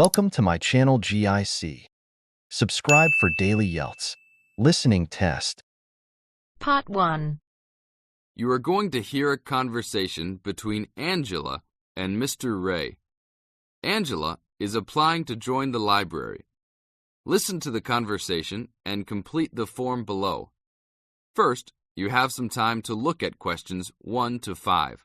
Welcome to my channel GIC. Subscribe for daily IELTS listening test. Part 1. You are going to hear a conversation between Angela and Mr. Ray. Angela is applying to join the library. Listen to the conversation and complete the form below. First, you have some time to look at questions 1 to 5.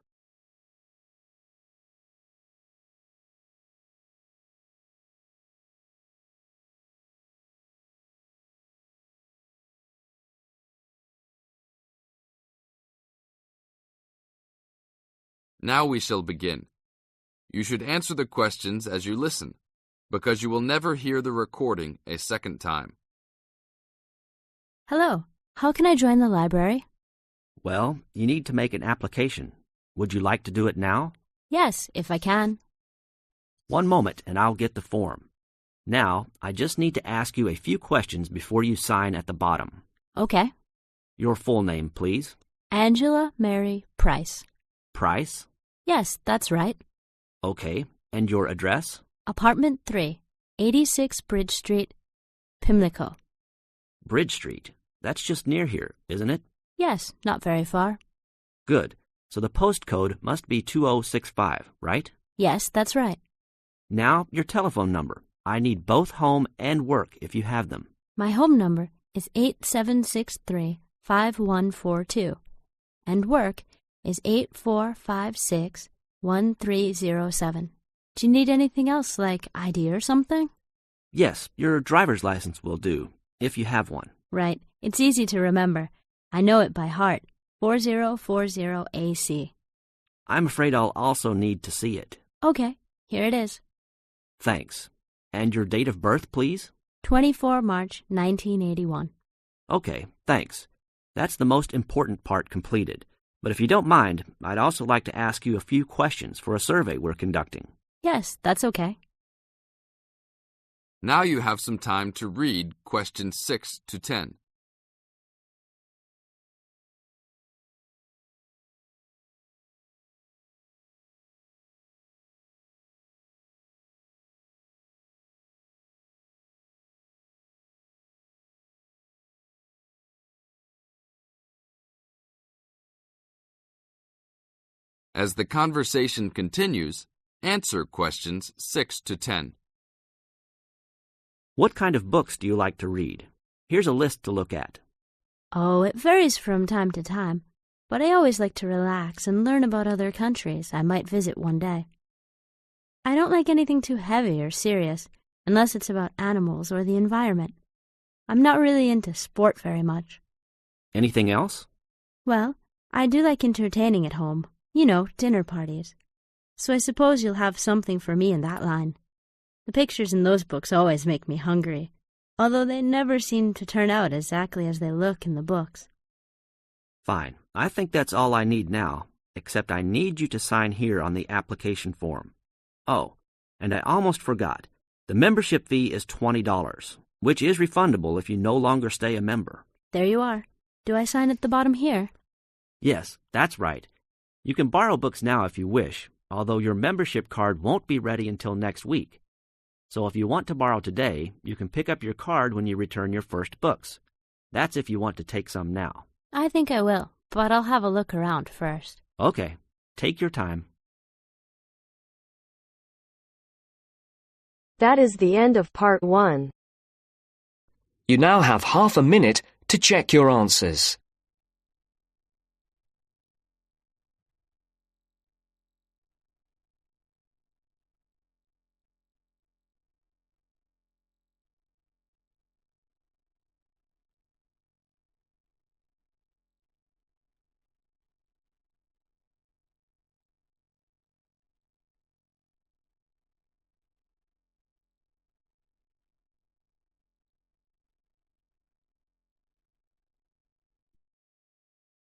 Now we shall begin. You should answer the questions as you listen, because you will never hear the recording a second time. Hello, how can I join the library? Well, you need to make an application. Would you like to do it now? Yes, if I can. One moment and I'll get the form. Now, I just need to ask you a few questions before you sign at the bottom. Okay. Your full name, please. Angela Mary Price. Price? Yes, that's right. Okay. And your address? Apartment 3, 86 Bridge Street, Pimlico. Bridge Street. That's just near here, isn't it? Yes, not very far. Good. So the postcode must be 2065, right? Yes, that's right. Now, your telephone number. I need both home and work if you have them. My home number is 8763-5142, and work is 8456-1307. Do you need anything else, like ID or something? Yes, your driver's license will do, if you have one. Right. It's easy to remember. I know it by heart. 4040AC. I'm afraid I'll also need to see it. Okay, here it is. Thanks. And your date of birth, please? 24 March 1981. Okay, thanks. That's the most important part completed. But if you don't mind, I'd also like to ask you a few questions for a survey we're conducting. Yes, that's okay. Now you have some time to read questions 6 to 10. As the conversation continues, answer questions 6 to 10. What kind of books do you like to read? Here's a list to look at. Oh, it varies from time to time, but I always like to relax and learn about other countries I might visit one day. I don't like anything too heavy or serious, unless it's about animals or the environment. I'm not really into sport very much. Anything else? Well, I do like entertaining at home. You know, dinner parties. So I suppose you'll have something for me in that line. The pictures in those books always make me hungry, although they never seem to turn out exactly as they look in the books. Fine. I think that's all I need now, except I need you to sign here on the application form. Oh, and I almost forgot. The membership fee is $20, which is refundable if you no longer stay a member. There you are. Do I sign at the bottom here? Yes, that's right. You can borrow books now if you wish, although your membership card won't be ready until next week. So if you want to borrow today, you can pick up your card when you return your first books. That's if you want to take some now. I think I will, but I'll have a look around first. Okay, take your time. That is the end of Part 1. You now have half a minute to check your answers.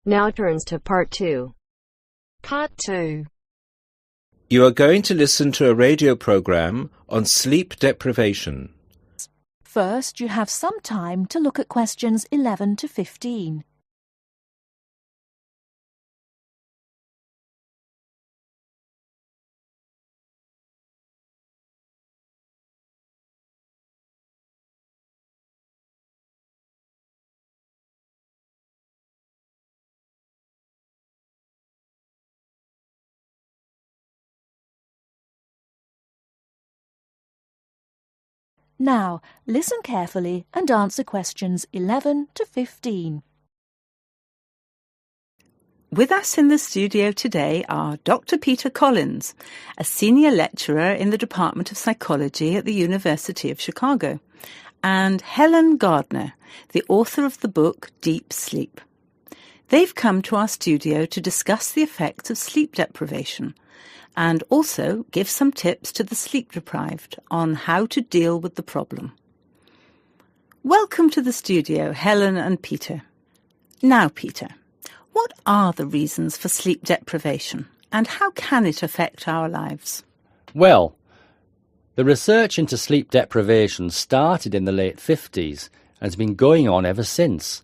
Now turns to Part 2. Part 2. You are going to listen to a radio program on sleep deprivation. First, you have some time to look at questions 11 to 15. Now, listen carefully and answer questions 11 to 15. With us in the studio today are Dr. Peter Collins, a senior lecturer in the Department of Psychology at the University of Chicago, and Helen Gardner, the author of the book Deep Sleep. They've come to our studio to discuss the effects of sleep deprivation and also give some tips to the sleep-deprived on how to deal with the problem. Welcome to the studio, Helen and Peter. Now, Peter, what are the reasons for sleep deprivation and how can it affect our lives? Well, the research into sleep deprivation started in the late 50s and has been going on ever since.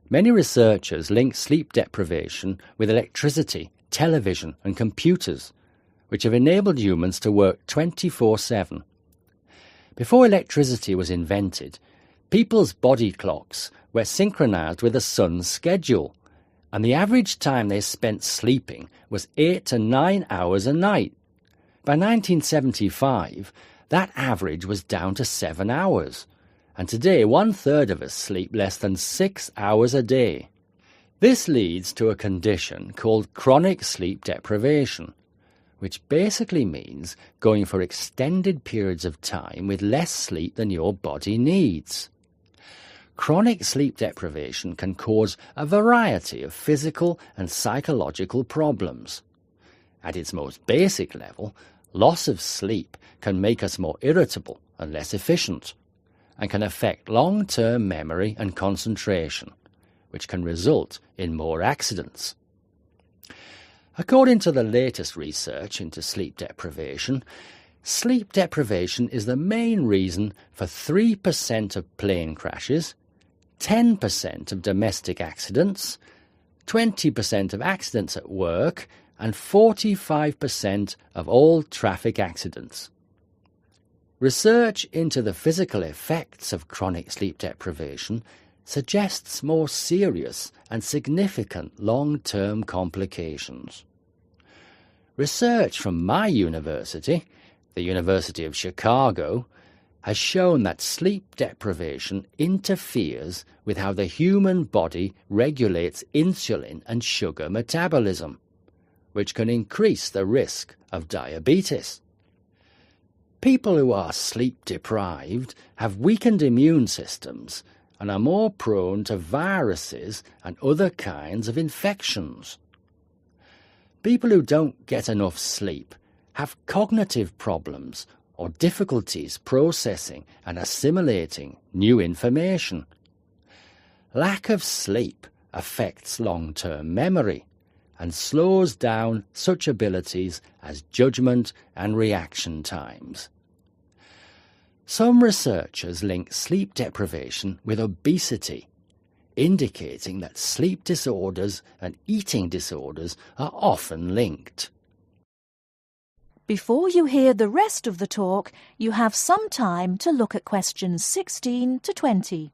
Many researchers link sleep deprivation with electricity, television and computers, which have enabled humans to work 24/7. Before electricity was invented, people's body clocks were synchronized with the sun's schedule, and the average time they spent sleeping was 8 to 9 hours a night. By 1975, that average was down to 7 hours, and today 1/3 of us sleep less than 6 hours a day. This leads to a condition called chronic sleep deprivation, which basically means going for extended periods of time with less sleep than your body needs. Chronic sleep deprivation can cause a variety of physical and psychological problems. At its most basic level, loss of sleep can make us more irritable and less efficient, and can affect long-term memory and concentration, which can result in more accidents. According to the latest research into sleep deprivation is the main reason for 3% of plane crashes, 10% of domestic accidents, 20% of accidents at work, and 45% of all traffic accidents. Research into the physical effects of chronic sleep deprivation suggests more serious and significant long-term complications. Research from my university, the University of Chicago, has shown that sleep deprivation interferes with how the human body regulates insulin and sugar metabolism, which can increase the risk of diabetes. People who are sleep deprived have weakened immune systems and are more prone to viruses and other kinds of infections. People who don't get enough sleep have cognitive problems or difficulties processing and assimilating new information. Lack of sleep affects long-term memory and slows down such abilities as judgment and reaction times. Some researchers link sleep deprivation with obesity, indicating that sleep disorders and eating disorders are often linked. Before you hear the rest of the talk, you have some time to look at questions 16 to 20.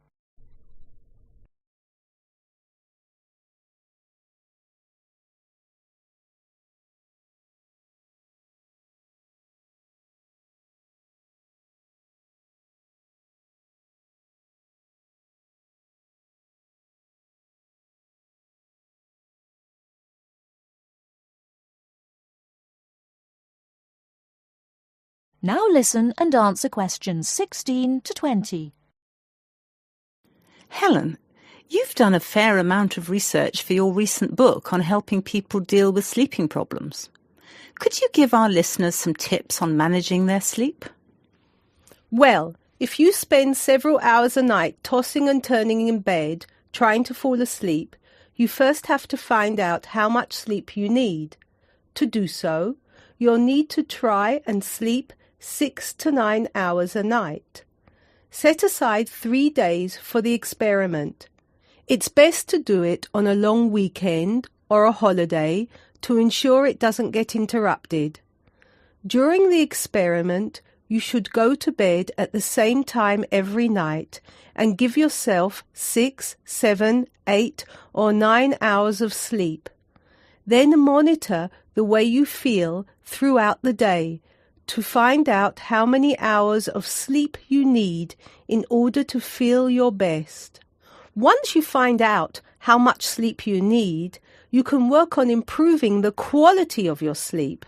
Now listen and answer questions 16 to 20. Helen, you've done a fair amount of research for your recent book on helping people deal with sleeping problems. Could you give our listeners some tips on managing their sleep? Well, if you spend several hours a night tossing and turning in bed, trying to fall asleep, you first have to find out how much sleep you need. To do so, you'll need to try and sleep 6 to 9 hours a night. Set aside 3 days for the experiment. It's best to do it on a long weekend or a holiday to ensure it doesn't get interrupted. During the experiment, you should go to bed at the same time every night and give yourself 6, 7, 8 or 9 hours of sleep. Then monitor the way you feel throughout the day to find out how many hours of sleep you need in order to feel your best. Once you find out how much sleep you need, you can work on improving the quality of your sleep.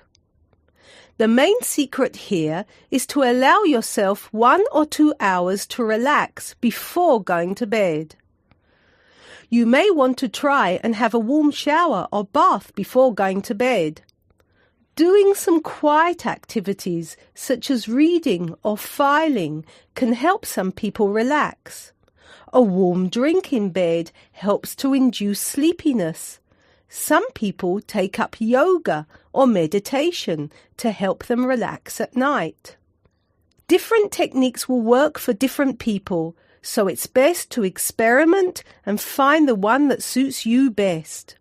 The main secret here is to allow yourself 1 or 2 hours to relax before going to bed. You may want to try and have a warm shower or bath before going to bed. Doing some quiet activities such as reading or filing can help some people relax. A warm drink in bed helps to induce sleepiness. Some people take up yoga or meditation to help them relax at night. Different techniques will work for different people, so it's best to experiment and find the one that suits you best.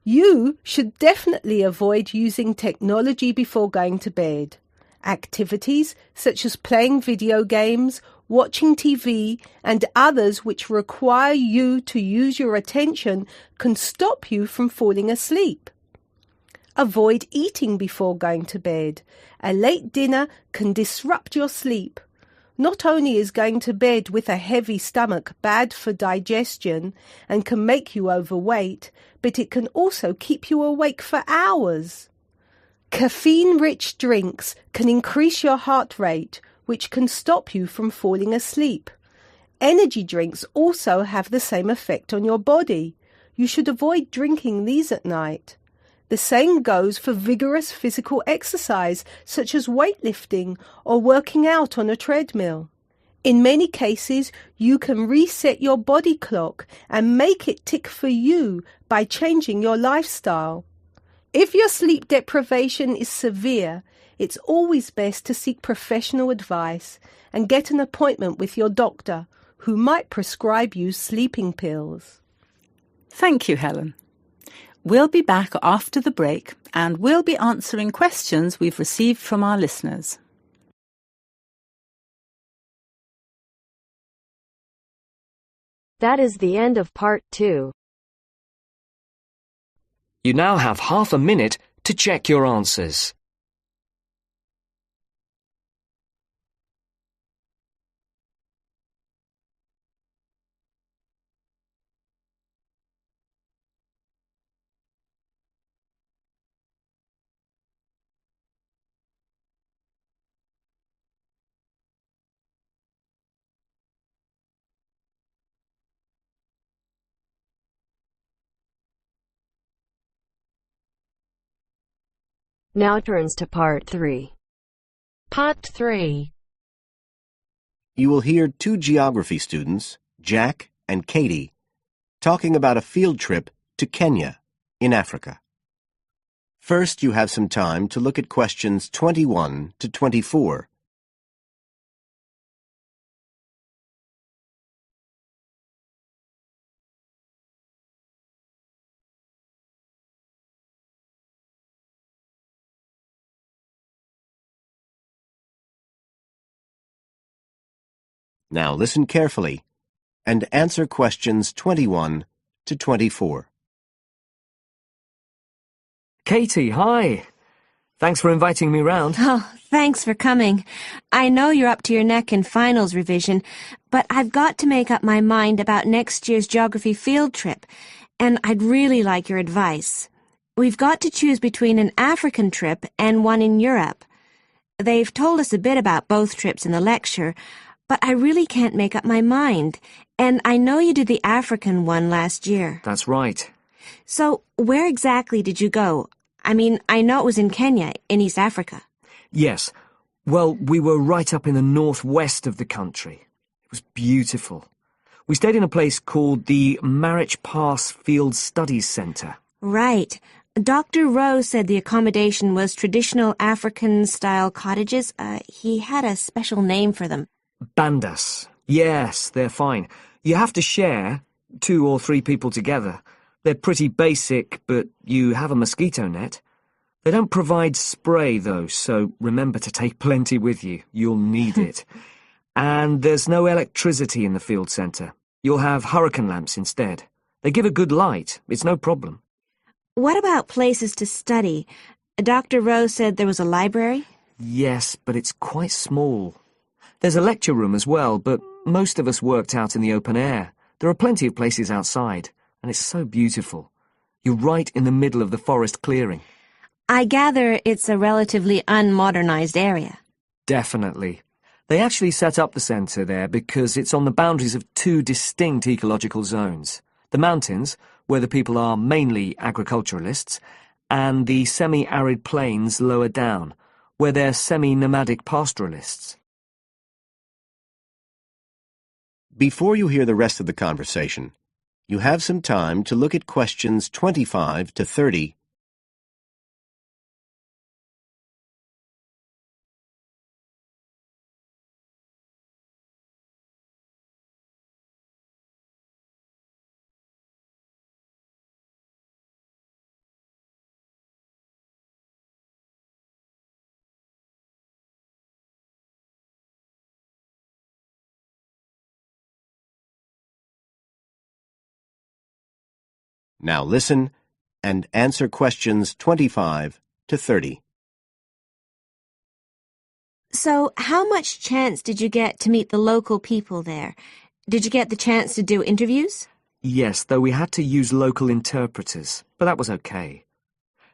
You should definitely avoid using technology before going to bed. Activities such as playing video games, watching TV, and others which require you to use your attention can stop you from falling asleep. Avoid eating before going to bed. A late dinner can disrupt your sleep. Not only is going to bed with a heavy stomach bad for digestion and can make you overweight, but it can also keep you awake for hours. Caffeine-rich drinks can increase your heart rate, which can stop you from falling asleep. Energy drinks also have the same effect on your body. You should avoid drinking these at night. The same goes for vigorous physical exercise, such as weightlifting or working out on a treadmill. In many cases, you can reset your body clock and make it tick for you by changing your lifestyle. If your sleep deprivation is severe, it's always best to seek professional advice and get an appointment with your doctor, who might prescribe you sleeping pills. Thank you, Helen. We'll be back after the break and we'll be answering questions we've received from our listeners. That is the end of part 2. You now have half a minute to check your answers. Now turns to part 3. Part 3. You will hear 2 geography students, Jack and Katie, talking about a field trip to Kenya in Africa. First, you have some time to look at questions 21 to 24. Now listen carefully and answer questions 21 to 24. Katie, hi. Thanks for inviting me round. Oh, thanks for coming. I know you're up to your neck in finals revision, but I've got to make up my mind about next year's geography field trip, and I'd really like your advice. We've got to choose between an African trip and one in Europe. They've told us a bit about both trips in the lecture, but I really can't make up my mind, and I know you did the African one last year. That's right. So, where exactly did you go? I mean, I know it was in Kenya, in East Africa. Yes. Well, we were right up in the northwest of the country. It was beautiful. We stayed in a place called the Marich Pass Field Studies Centre. Right. Dr. Rose said the accommodation was traditional African-style cottages. He had a special name for them. Bandas. Yes, they're fine. You have to share, 2 or 3 people together. They're pretty basic, but you have a mosquito net. They don't provide spray, though, so remember to take plenty with you. You'll need it. And there's no electricity in the field centre. You'll have hurricane lamps instead. They give a good light. It's no problem. What about places to study? Dr. Rose said there was a library? Yes, but it's quite small. There's a lecture room as well, but most of us worked out in the open air. There are plenty of places outside, and it's so beautiful. You're right in the middle of the forest clearing. I gather it's a relatively unmodernized area. Definitely. They actually set up the centre there because it's on the boundaries of two distinct ecological zones. The mountains, where the people are mainly agriculturalists, and the semi-arid plains lower down, where they're semi-nomadic pastoralists. Before you hear the rest of the conversation, you have some time to look at questions 25 to 30. Now listen and answer questions 25 to 30. So, how much chance did you get to meet the local people there? Did you get the chance to do interviews? Yes, though we had to use local interpreters, but that was okay.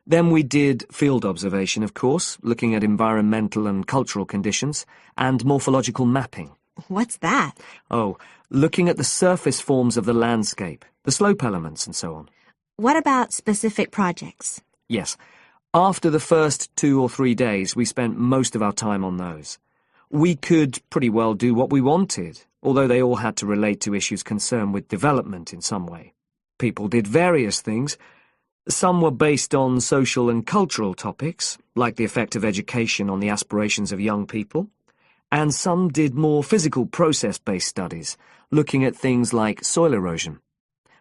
Then we did field observation, of course, looking at environmental and cultural conditions, and morphological mapping. What's that? Oh, looking at the surface forms of the landscape, the slope elements and so on. What about specific projects? Yes. After the first 2 or 3 days, we spent most of our time on those. We could pretty well do what we wanted, although they all had to relate to issues concerned with development in some way. People did various things. Some were based on social and cultural topics, like the effect of education on the aspirations of young people, and some did more physical process-based studies, looking at things like soil erosion.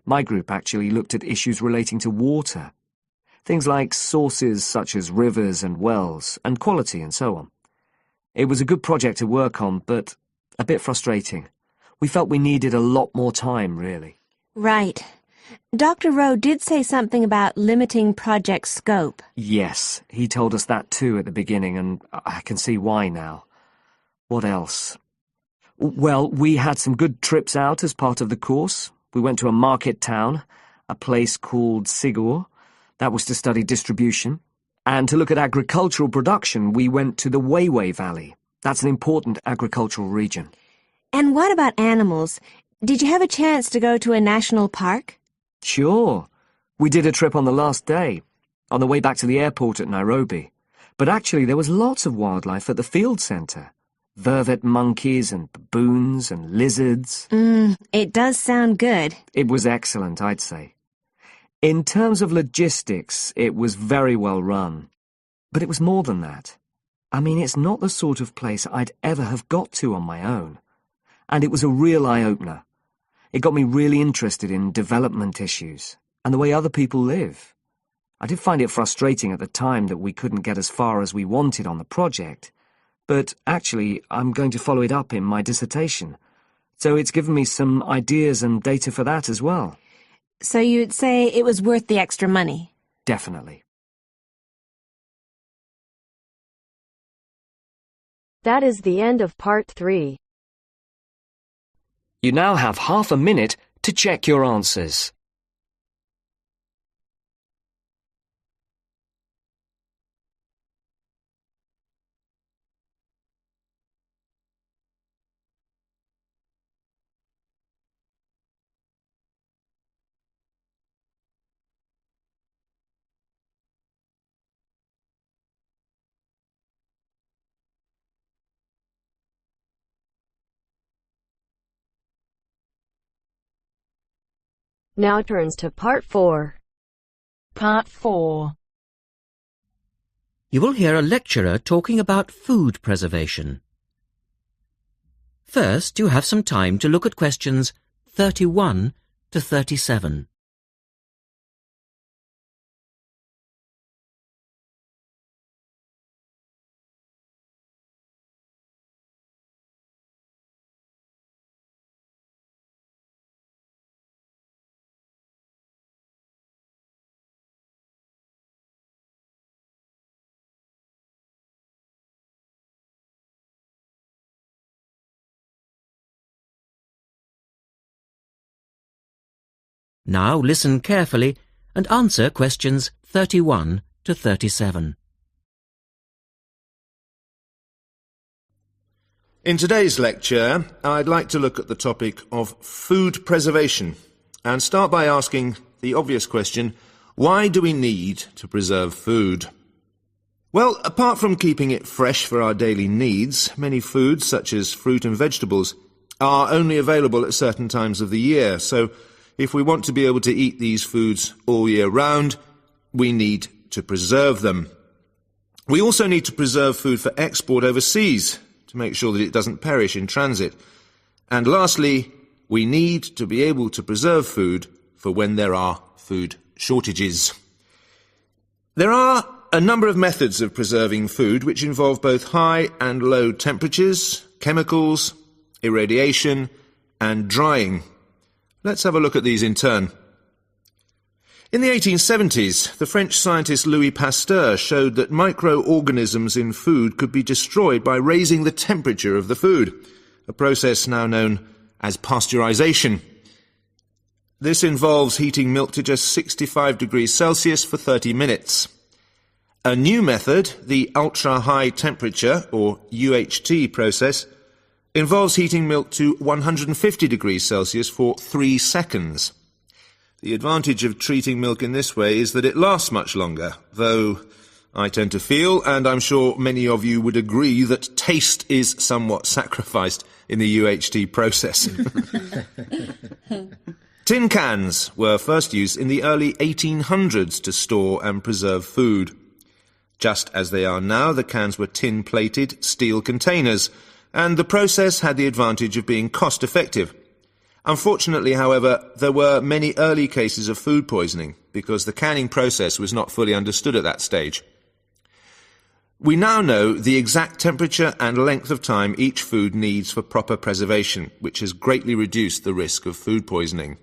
My group actually looked at issues relating to water, things like sources such as rivers and wells, and quality and so on. It was a good project to work on, but a bit frustrating. We felt we needed a lot more time, really. Right. Dr. Rowe did say something about limiting project scope. Yes, he told us that too at the beginning, and I can see why now. What else? Well, we had some good trips out as part of the course. We went to a market town, a place called Sigur. That was to study distribution. And to look at agricultural production, we went to the Weiwei Valley. That's an important agricultural region. And what about animals? Did you have a chance to go to a national park? Sure. We did a trip on the last day, on the way back to the airport at Nairobi. But actually there was lots of wildlife at the field centre. Vervet monkeys and baboons and lizards. It does sound good. It was excellent, I'd say. In terms of logistics, it was very well run. But it was more than that. I mean, it's not the sort of place I'd ever have got to on my own. And it was a real eye-opener. It got me really interested in development issues and the way other people live. I did find it frustrating at the time that we couldn't get as far as we wanted on the project, but actually I'm going to follow it up in my dissertation, so it's given me some ideas and data for that as well. So you'd say it was worth the extra money? Definitely. That is the end of part 3. You now have half a minute to check your answers. Now turns to part 4. Part 4. You will hear a lecturer talking about food preservation. First, you have some time to look at questions 31 to 37. Now listen carefully and answer questions 31 to 37. In today's lecture, I'd like to look at the topic of food preservation and start by asking the obvious question, why do we need to preserve food? Well, apart from keeping it fresh for our daily needs, many foods, such as fruit and vegetables, are only available at certain times of the year. So if we want to be able to eat these foods all year round, we need to preserve them. We also need to preserve food for export overseas, to make sure that it doesn't perish in transit. And lastly, we need to be able to preserve food for when there are food shortages. There are a number of methods of preserving food which involve both high and low temperatures, chemicals, irradiation, and drying. Let's have a look at these in turn. In the 1870s, the French scientist Louis Pasteur showed that microorganisms in food could be destroyed by raising the temperature of the food, a process now known as pasteurization. This involves heating milk to just 65 degrees Celsius for 30 minutes. A new method, the ultra-high temperature, or UHT process, involves heating milk to 150 degrees Celsius for 3 seconds. The advantage of treating milk in this way is that it lasts much longer, though I tend to feel, and I'm sure many of you would agree, that taste is somewhat sacrificed in the UHT process. Tin cans were first used in the early 1800s to store and preserve food. Just as they are now, the cans were tin-plated steel containers, and the process had the advantage of being cost-effective. Unfortunately, however, there were many early cases of food poisoning because the canning process was not fully understood at that stage. We now know the exact temperature and length of time each food needs for proper preservation, which has greatly reduced the risk of food poisoning.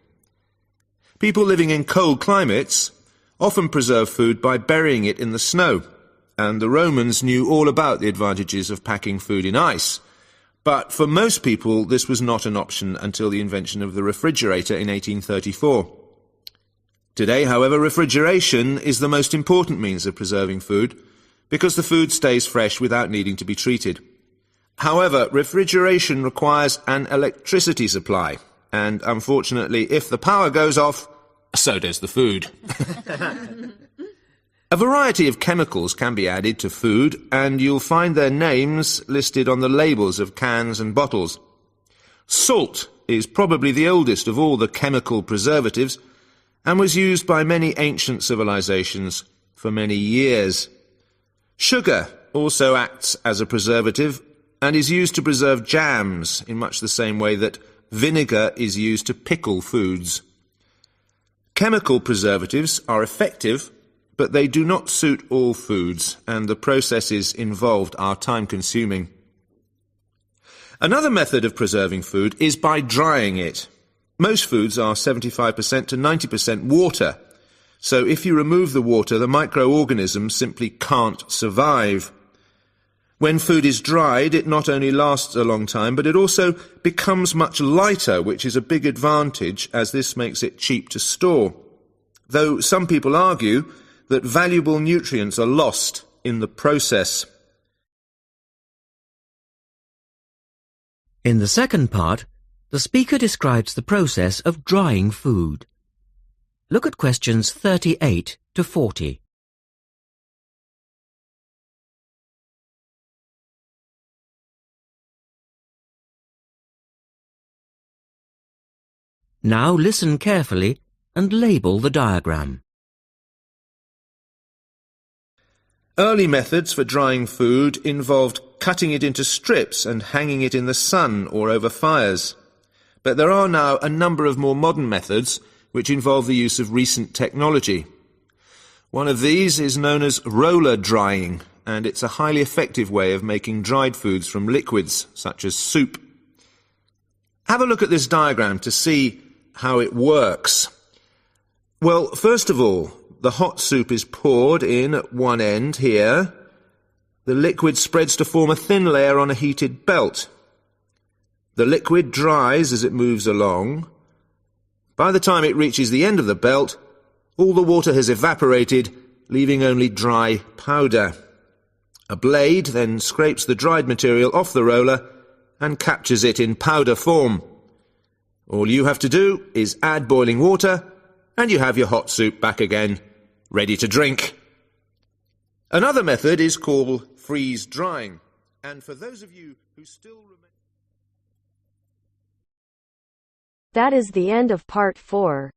People living in cold climates often preserve food by burying it in the snow, and the Romans knew all about the advantages of packing food in ice. But for most people, this was not an option until the invention of the refrigerator in 1834. Today, however, refrigeration is the most important means of preserving food because the food stays fresh without needing to be treated. However, refrigeration requires an electricity supply, and unfortunately, if the power goes off, so does the food. A variety of chemicals can be added to food, and you'll find their names listed on the labels of cans and bottles. Salt is probably the oldest of all the chemical preservatives and was used by many ancient civilizations for many years. Sugar also acts as a preservative and is used to preserve jams in much the same way that vinegar is used to pickle foods. Chemical preservatives are effective, but they do not suit all foods, and the processes involved are time-consuming. Another method of preserving food is by drying it. Most foods are 75% to 90% water, so if you remove the water, the microorganisms simply can't survive. When food is dried, it not only lasts a long time, but it also becomes much lighter, which is a big advantage, as this makes it cheap to store. Though some people argue that valuable nutrients are lost in the process. In the second part, the speaker describes the process of drying food. Look at questions 38 to 40. Now listen carefully and label the diagram. Early methods for drying food involved cutting it into strips and hanging it in the sun or over fires. But there are now a number of more modern methods which involve the use of recent technology. One of these is known as roller drying, and it's a highly effective way of making dried foods from liquids, such as soup. Have a look at this diagram to see how it works. Well, first of all, the hot soup is poured in at one end here. The liquid spreads to form a thin layer on a heated belt. The liquid dries as it moves along. By the time it reaches the end of the belt, all the water has evaporated, leaving only dry powder. A blade then scrapes the dried material off the roller and captures it in powder form. All you have to do is add boiling water, and you have your hot soup back again, ready to drink. Another method is called freeze drying, and for those of you who still remember... That is the end of part 4.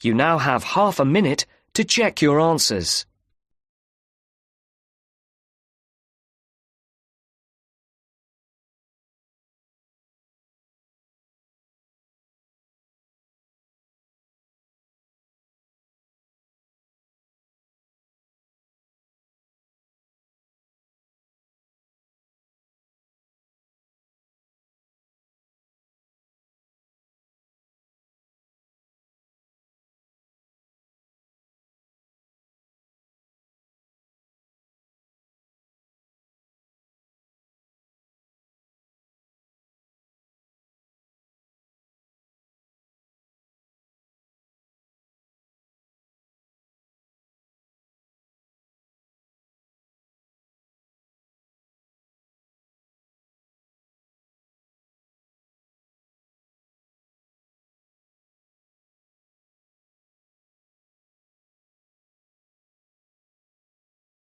You now have half a minute to check your answers.